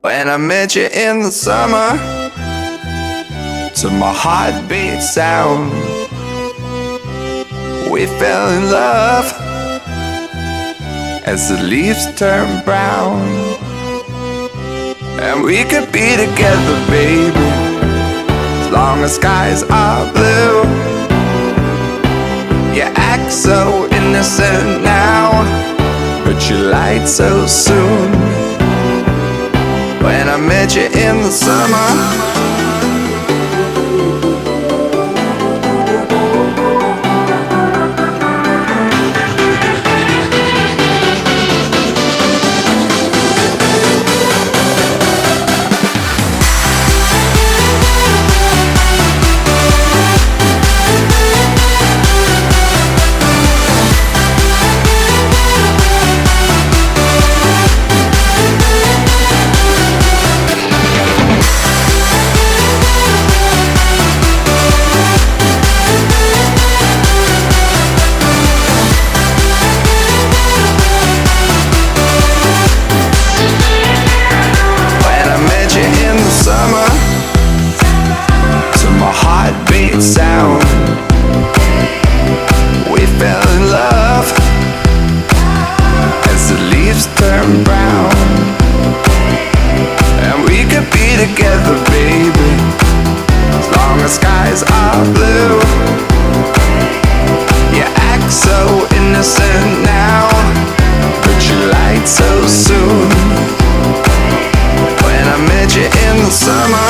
When I met you in the summer, to my heartbeat sound, we fell in love as the leaves turn brown. And we could be together, baby, as long as skies are blue. You act so innocent now, but you lied so soon. When I met you in the summer, sound, we fell in love as the leaves turn brown. And we could be together, baby, as long as skies are blue. You act so innocent now, but you lied so soon. When I met you in the summer,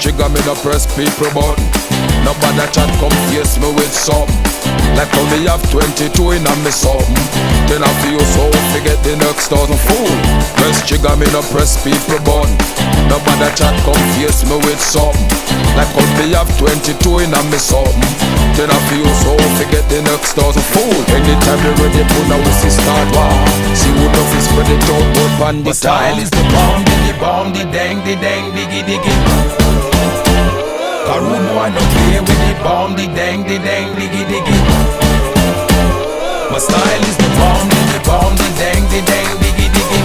trigger, me no press people button. Nobody chat come face me with something. Like how me have 22 in a me something. Then I feel so forget the next 1,000 fool. Press trigger, me no press people button. Nobody chat come face me with something. Like how me have 22 in a me something. Then I feel so forget the next 1,000 fool. Anytime you ready, put a whistle start war. See who the fist spread it out, but pan the style is the bomb, the dang, diggy diggy. A rude boy no play with the bomb, the dang, diggy diggy. My style is the bomb, the dang, diggy diggy.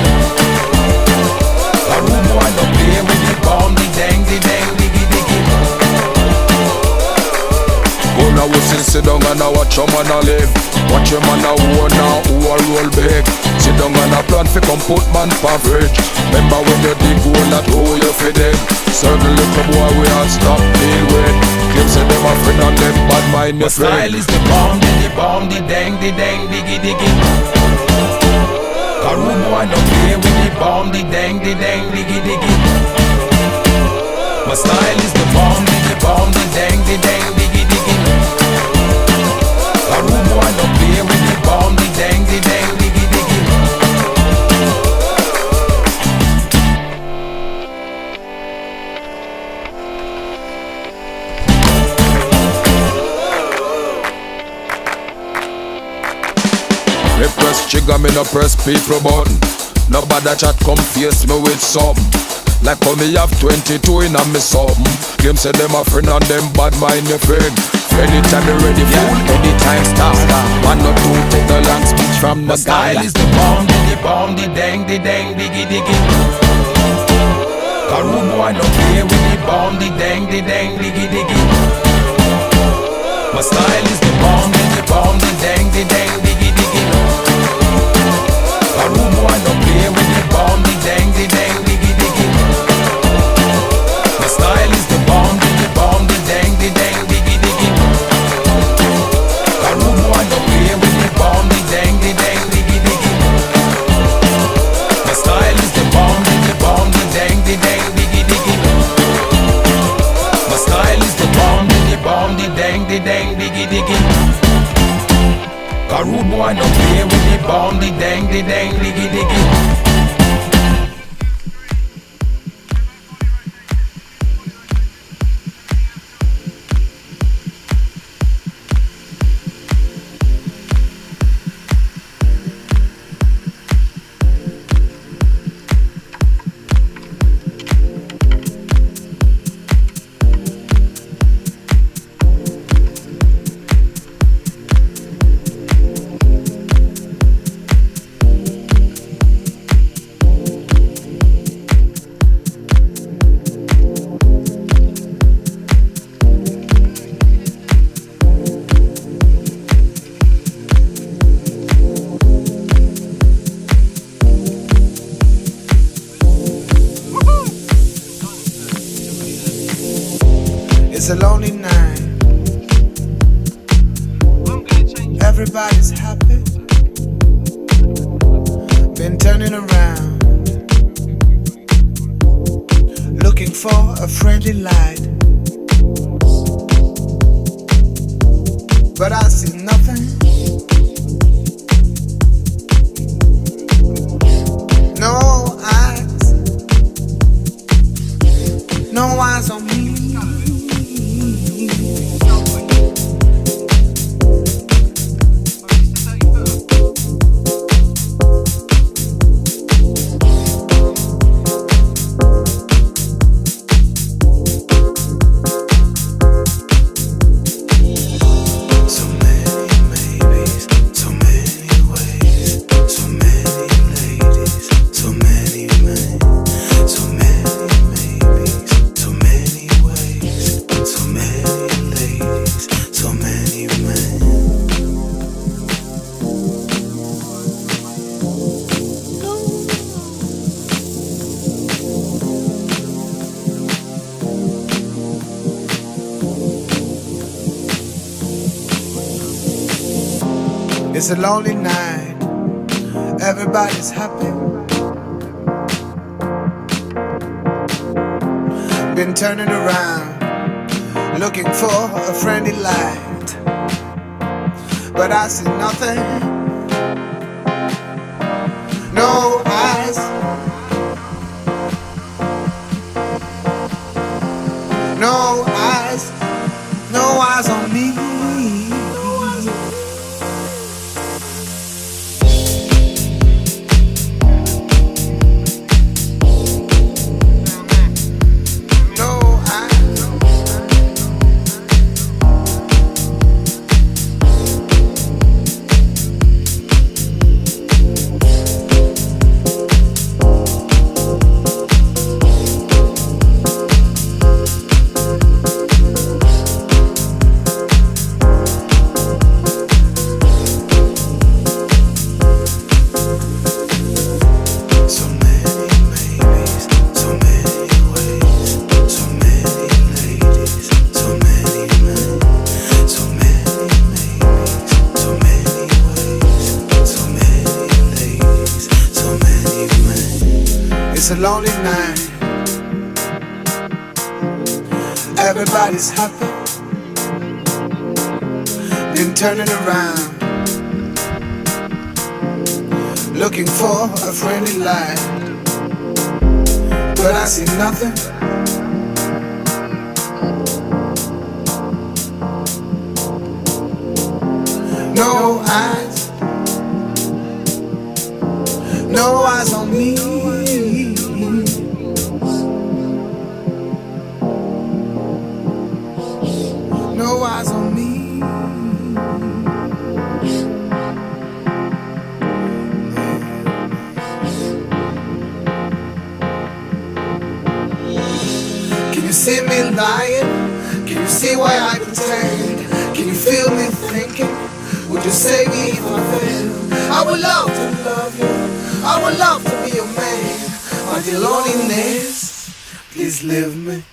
A rude boy no play with the bomb, the dang, diggy diggy. Go now we sit down and I watch your man a live. Watch your man a own now who a roll big. Sit down and a plan fi come put man for fridge. Remember when you dig hole that hole you fi dig. Certain little boy we all stop deal with. Claim say them a friend and them bad mind your friend. My style is the bomb, the dang, diggy diggy. A rude boy no play with the bomb, the dang, diggy diggy. My style is the bomb, the dang, diggy diggy. A rude boy no play with the trigger, me no press people button. Nobody chat come face me with something. Like how me have 22 in a me something. Them say them a friend and them bad mind me friend. Anytime you ready, fool, anytime stop. One or two, take the long speech from the style is the bomb, the dang, diggy, diggy. Karu boy no play with the bomb, the dang, diggy, diggy. My style is the bomb, the dang, diggy, diggy. Karu boy no play with the bomb, the dang, diggy, diggy. My style is the bomb, the dang, diggy, diggy. Karu boy no play with the bomb, the dang, diggy, diggy. My style is the bomb, the dang, diggy, diggy. My style is the bomb, the dang, diggy, diggy. Karu boy no play with the bomb, the dang, diggy, diggy. It's a lonely night. Everybody's happy. Been turning around, looking for a friendly light, but I see nothing. No eyes, no eyes on me. It's a lonely night. Everybody's happy. Been turning around, looking for a friendly light, but I see nothing. No eyes, no eyes, no eyes on me. It's a lonely night. Everybody's happy. Been turning around, looking for a friendly light, but I see nothing. No eyes, No eyes on me. No eyes on me. Can you see me lying? Can you see why I pretend? Can you feel me thinking? Would you save me if I fail? I would love to love you. I would love to be your man. But your loneliness, please leave me.